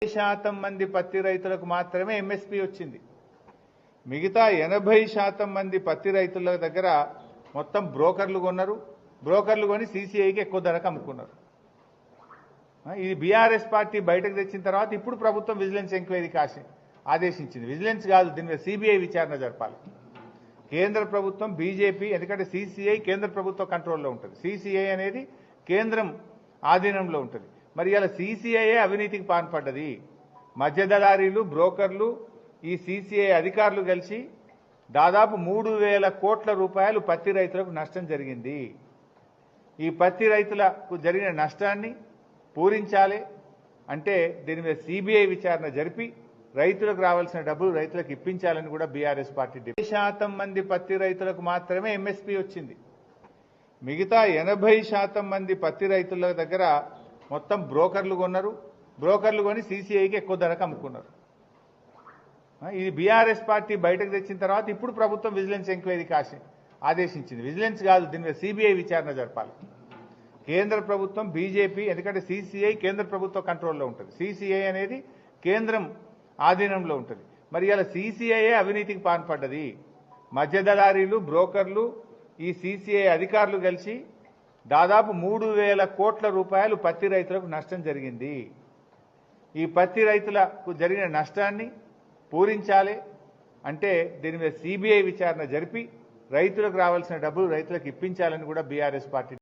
శాతం మంది పత్తి రైతులకు మాత్రమే ఎంఎస్పీ వచ్చింది. మిగతా 80% మంది పత్తి రైతుల దగ్గర మొత్తం బ్రోకర్లు కొన్నారు. బ్రోకర్లు కొని సీసీఐకి ఎక్కువ ధరకు అమ్ముకున్నారు. ఇది బీఆర్ఎస్ పార్టీ బయటకు తెచ్చిన తర్వాత ఇప్పుడు ప్రభుత్వం విజిలెన్స్ ఎంక్వైరీకి ఆదేశించింది. విజిలెన్స్ కాదు, దీని మీద సిబిఐ విచారణ జరపాలి. కేంద్ర ప్రభుత్వం బీజేపీ, ఎందుకంటే సీసీఐ కేంద్ర ప్రభుత్వ కంట్రోల్లో ఉంటుంది. సీసీఐ అనేది కేంద్రం ఆధీనంలో ఉంటుంది. మరి ఇలా సీసీఐ అవినీతికి పాల్పడ్డది. మధ్య దళారీలు, బ్రోకర్లు, ఈ సీసీఐ అధికారులు కలిసి దాదాపు 3,000 కోట్ల రూపాయలు పత్తి రైతులకు నష్టం జరిగింది. ఈ పత్తి రైతులకు జరిగిన నష్టాన్ని పూరించాలి అంటే దీని మీద సిబిఐ విచారణ జరిపి రైతులకు రావాల్సిన డబ్బులు రైతులకు ఇప్పించాలని కూడా బీఆర్ఎస్ పార్టీ 80% మంది పత్తి రైతులకు మాత్రమే ఎంఎస్పీ వచ్చింది. మిగతా 80% మంది పత్తి రైతుల దగ్గర మొత్తం బ్రోకర్లు కొన్నారు. బ్రోకర్లు కొని సీసీఐకి ఎక్కువ ధరకు అమ్ముకున్నారు. ఇది బీఆర్ఎస్ పార్టీ బయటకు తెచ్చిన తర్వాత ఇప్పుడు ప్రభుత్వం విజిలెన్స్ ఎంక్వైరీకి ఆదేశించింది. విజిలెన్స్ కాదు, దీని మీద సిబిఐ విచారణ జరపాలి. కేంద్ర ప్రభుత్వం బీజేపీ, ఎందుకంటే సీసీఐ కేంద్ర ప్రభుత్వ కంట్రోల్లో ఉంటుంది. సీసీఐ అనేది కేంద్రం ఆధీనంలో ఉంటుంది. మరి ఇలా సీసీఐ అవినీతికి పాల్పడ్డది. మధ్య దళారీలు, బ్రోకర్లు, ఈ సీసీఐ అధికారులు కలిసి దాదాపు 3,000 కోట్ల రూపాయలు పత్తి రైతులకు నష్టం జరిగింది. ఈ పత్తి రైతులకు జరిగిన నష్టాన్ని పూరించాలి అంటే దీని మీద సిబిఐ విచారణ జరిపి రైతులకు రావాల్సిన డబ్బులు రైతులకు ఇప్పించాలని కూడా బీఆర్ఎస్ పార్టీ